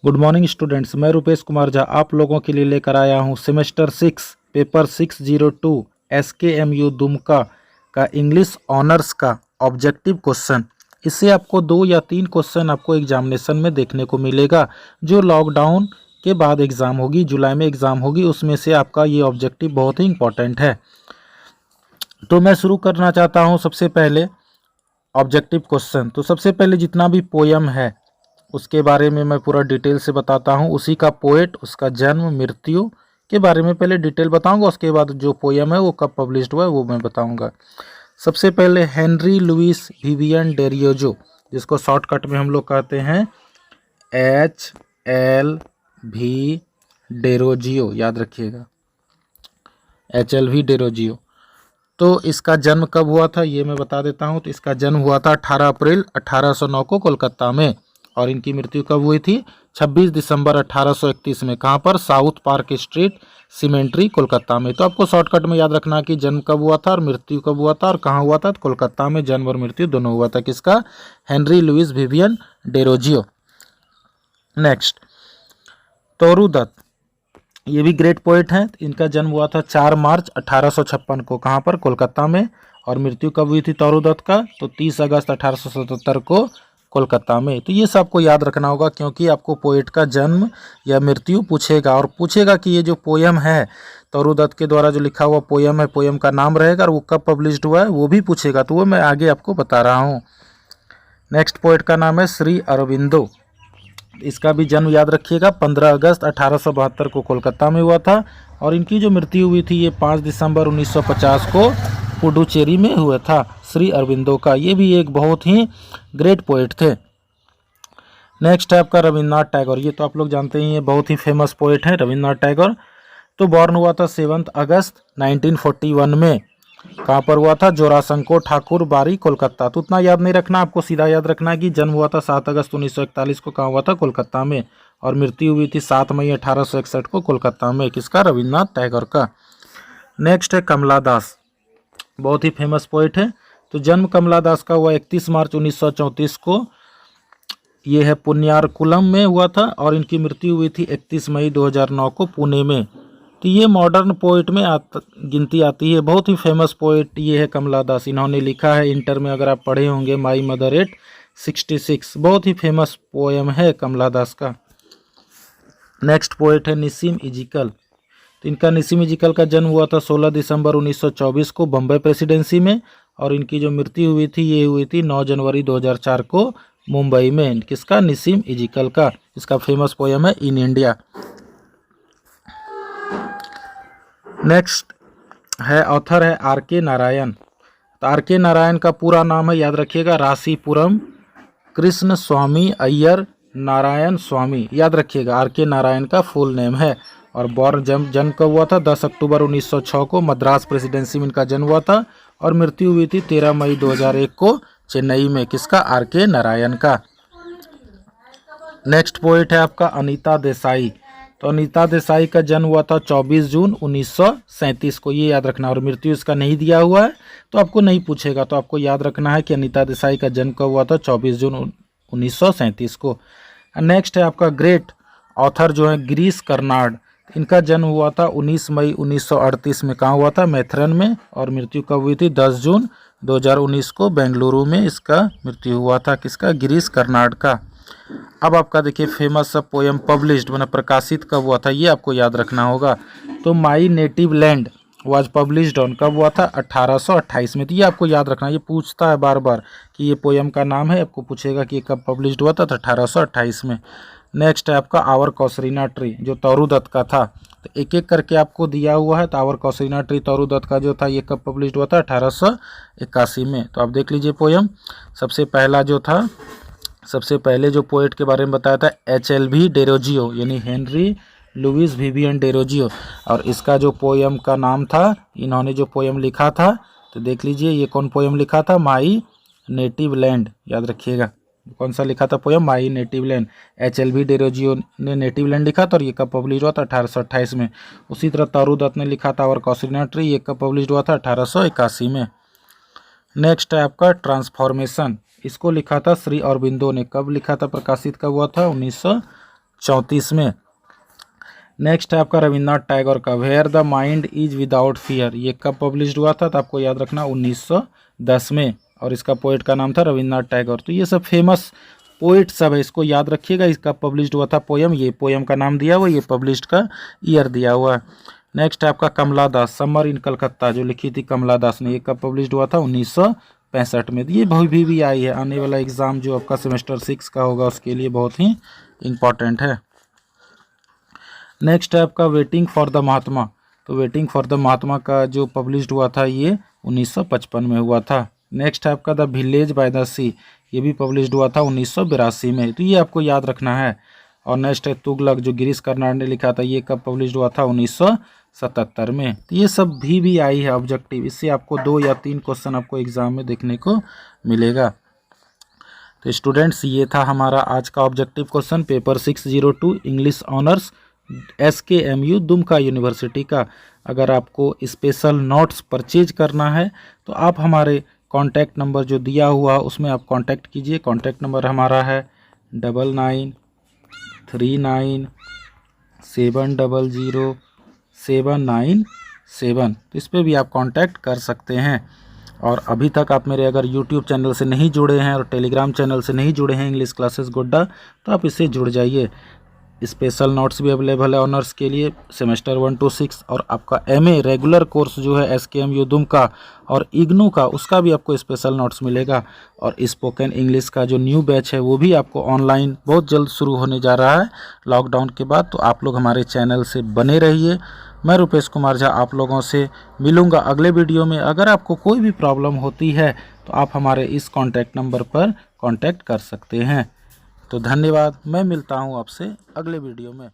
Good morning students, मैं रुपेश कुमार झा आप लोगों के लिए लेकर आया हूं सेमेस्टर 6 पेपर 602 SKMU दुमका का इंग्लिश ऑनर्स का ऑब्जेक्टिव क्वेश्चन। इससे आपको 2 या 3 क्वेश्चन आपको एग्जामिनेशन में देखने को मिलेगा। जो लॉकडाउन के बाद एग्ज़ाम होगी, जुलाई में एग्ज़ाम होगी, उसमें से आपका ये ऑब्जेक्टिव बहुत ही इंपॉर्टेंट है। तो मैं शुरू करना चाहता हूँ सबसे पहले ऑब्जेक्टिव क्वेश्चन। तो सबसे पहले जितना भी पोयम है उसके बारे में मैं पूरा डिटेल से बताता हूँ। उसी का पोएट, उसका जन्म, मृत्यु के बारे में पहले डिटेल बताऊंगा। उसके बाद जो पोयम है वो कब पब्लिश्ड हुआ है वो मैं बताऊंगा। सबसे पहले हेनरी लुइस विवियन डेरियोजो, जिसको शॉर्टकट में हम लोग कहते हैं HLV डेरोजियो, याद रखिएगा HLV डेरोजियो। तो इसका जन्म कब हुआ था ये मैं बता देता हूँ। तो इसका जन्म हुआ था 18 अप्रैल 1809 को कोलकाता में, और इनकी मृत्यु कब हुई थी? 26 दिसंबर 1831 में। कहाँ पर? South park street symmetry, Kolkata में। तो आपको शॉर्टकट में याद रखना कि जन्म कब हुआ था और मृत्यु कब हुआ था और कहाँ हुआ था। तो कोलकाता में जन्म और मृत्यु दोनों हुआ था। किसका? Henry Louis Vivian Derozio. Next, Toru Dutt, ये भी ग्रेट पोएट हैं। इनका जन्म हुआ था 4 मार्च 1856 को। कहाँ पर? कोलकाता में। और मृत्यु कब हुई थी तोरू दत्त का? तो 30 अगस्त 1877 को कोलकाता में। तो ये सब आपको याद रखना होगा, क्योंकि आपको पोएट का जन्म या मृत्यु पूछेगा, और पूछेगा कि ये जो पोयम है तोरू दत्त के द्वारा जो लिखा हुआ पोयम है, पोयम का नाम रहेगा और वो कब पब्लिश्ड हुआ है वो भी पूछेगा। तो वो मैं आगे आपको बता रहा हूँ। नेक्स्ट पोएट का नाम है श्री अरविंदो। इसका भी जन्म याद रखिएगा 15 अगस्त 1872 को कोलकाता में हुआ था, और इनकी जो मृत्यु हुई थी ये 5 दिसंबर 1950 को पुडुचेरी में हुआ था। श्री अरविंदो का ये भी एक बहुत ही ग्रेट पोएट थे। नेक्स्ट है आपका रविन्द्रनाथ टैगोर। ये तो आप लोग जानते ही हैं, बहुत ही फेमस पोएट हैं रविन्द्रनाथ टैगोर। तो बॉर्न हुआ था 7 अगस्त 1941 में। कहाँ पर हुआ था? जोरासंको ठाकुर बारी, कोलकाता। तो उतना याद नहीं रखना, आपको सीधा याद रखना है कि जन्म हुआ था 7 अगस्त 1941 को। कहाँ हुआ था? कोलकाता में। और मृत्यु हुई थी 7 मई 1861 को कोलकाता में। किसका? रविन्द्रनाथ टैगोर का। नेक्स्ट है कमला दास, बहुत ही फेमस पोएट है। तो जन्म कमला दास का हुआ 31 मार्च 1934 को। ये है पुण्यारकुलम में हुआ था, और इनकी मृत्यु हुई थी 31 मई 2009 को पुणे में। तो ये मॉडर्न पोएट में गिनती आती है। बहुत ही फेमस पोएट ये है कमला दास। इन्होंने लिखा है, इंटर में अगर आप पढ़े होंगे, माई मदर एट 66। बहुत ही फेमस पोएम है कमला दास का। नेक्स्ट पोएट है निसीम इजिकल। तो इनका निसीम इजिकल का जन्म हुआ था 16 दिसंबर 1924 को बम्बई प्रेसिडेंसी में, और इनकी जो मृत्यु हुई थी ये हुई थी 9 जनवरी 2004 को मुंबई में। किसका? निसीम इजिकल का। इसका फेमस पोएम है इन इंडिया। नेक्स्ट है ऑथर है RK नारायण। तो RK नारायण का पूरा नाम है, याद रखिएगा, रासीपुरम कृष्ण स्वामी अय्यर नारायण स्वामी, याद रखिएगा। RK नारायण का फुल नेम है। और बॉर्न जन्म कब हुआ था? 10 अक्टूबर 1906 को मद्रास प्रेसिडेंसी में इनका जन्म हुआ था, और मृत्यु हुई थी 13 मई 2001 को चेन्नई में। किसका? RK नारायण का। नेक्स्ट पोएट है आपका अनीता देसाई। तो अनीता देसाई का जन्म हुआ था 24 जून 1937 को, ये याद रखना। और मृत्यु इसका नहीं दिया हुआ है, तो आपको नहीं पूछेगा। तो आपको याद रखना है कि अनीता देसाई का जन्म कब हुआ था? 24 जून 1937 को। नेक्स्ट है आपका ग्रेट ऑथर जो है गिरीश कर्नाड। इनका जन्म हुआ था 19 मई 1938 में। कहाँ हुआ था? मैथरन में। और मृत्यु कब हुई थी? 10 जून 2019 को बेंगलुरु में इसका मृत्यु हुआ था। किसका? गिरीश कर्नाड का। अब आपका देखिए फेमस सब पोएम पब्लिश्ड मैंने प्रकाशित कब हुआ था ये आपको याद रखना होगा। तो my native land was published on, कब हुआ था? 1828 में। तो ये आपको याद रखना, ये पूछता है बार बार कि ये पोएम का नाम है, आपको पूछेगा कि ये कब पब्लिश्ड हुआ था। तो 1828 में। नेक्स्ट है आपका आवर कौसरीना ट्री, जो तोरू दत्त का था। तो एक एक करके आपको दिया हुआ है। तो आवर कौसरीना ट्री तोरू दत्त का जो था ये कब पब्लिश्ड हुआ था? 1881 में। तो आप देख लीजिए पोएम। सबसे पहला जो था, सबसे पहले जो पोएट के बारे में बताया था HLV डेरोजियो, यानी हेनरी लुइस विवियन डेरोजियो। और इसका जो पोएम का नाम था, इन्होंने जो पोएम लिखा था, तो देख लीजिए ये कौन पोएम लिखा था? माई नेटिव लैंड, याद रखिएगा। कौन सा लिखा था poem? My native land. HLV Derozio ने नेटिव लैंड लिखा था, और ये कब पब्लिश हुआ था? 1828 में। उसी तरह तोरू दत्त ने लिखा था और कौसरीना ट्री, ये कब पब्लिश हुआ था? 1881 में। नेक्स्ट है आपका ट्रांसफॉर्मेशन। इसको लिखा था श्री अरविंदो ने। कब लिखा था? प्रकाशित कब हुआ था? 34 में। नेक्स्ट है आपका रविन्द्रनाथ टैगोर का where the mind is without fear, ये कब पब्लिश्ड हुआ था? तो आपको याद रखना 1910 में, और इसका पोइट का नाम था रविन्द्रनाथ टैगोर। तो ये सब फेमस पोइट सब है, इसको याद रखिएगा। इसका पब्लिश्ड हुआ था पोयम, ये पोयम का नाम दिया हुआ, ये पब्लिश्ड का ईयर दिया हुआ है। नेक्स्ट है आपका कमला दास समर इन कलकत्ता, जो लिखी थी कमला दास ने, ये कब पब्लिश्ड हुआ था? 1965 में। ये भी आई है, आने वाला एग्जाम जो आपका सेमेस्टर 6 का होगा उसके लिए बहुत ही इम्पॉर्टेंट है। नेक्स्ट है आपका वेटिंग फॉर द महात्मा, तो वेटिंग फॉर द महात्मा का जो पब्लिश्ड हुआ था ये 1955 में हुआ था। नेक्स्ट है आपका द विलेज बाय द सी, ये भी पब्लिश्ड हुआ था 1982 में, तो ये आपको याद रखना है। और नेक्स्ट है तुगलक, जो गिरीश कर्नाड ने लिखा था, ये कब पब्लिश्ड हुआ था? 1977 में। तो ये सब भी आई है ऑब्जेक्टिव, इससे आपको 2 या 3 क्वेश्चन आपको एग्जाम में देखने को मिलेगा। तो स्टूडेंट्स ये था हमारा आज का objective question paper 602 English honours SKMU Dumka university का। अगर आपको स्पेशल नोट्स परचेज करना है तो आप हमारे कॉन्टैक्ट नंबर जो दिया हुआ है उसमें आप कॉन्टैक्ट कीजिए। कॉन्टैक्ट नंबर हमारा है 9939700797, तो इस पर भी आप कांटेक्ट कर सकते हैं। और अभी तक आप मेरे अगर यूट्यूब चैनल से नहीं जुड़े हैं और टेलीग्राम चैनल से नहीं जुड़े हैं इंग्लिश क्लासेस गोड्डा, तो आप इससे जुड़ जाइए। स्पेशल नोट्स भी अवेलेबल है ऑनर्स के लिए सेमेस्टर 1 to 6, और आपका MA रेगुलर कोर्स जो है SKMU दुमका और इग्नू का, उसका भी आपको स्पेशल नोट्स मिलेगा। और स्पोकन इंग्लिश का जो न्यू बैच है वो भी आपको ऑनलाइन बहुत जल्द शुरू होने जा रहा है लॉकडाउन के बाद। तो आप लोग हमारे चैनल से बने रहिए। मैं रुपेश कुमार झा आप लोगों से मिलूँगा अगले वीडियो में। अगर आपको कोई भी प्रॉब्लम होती है तो आप हमारे इस कॉन्टैक्ट नंबर पर कॉन्टैक्ट कर सकते हैं। तो धन्यवाद, मैं मिलता हूँ आपसे अगले वीडियो में।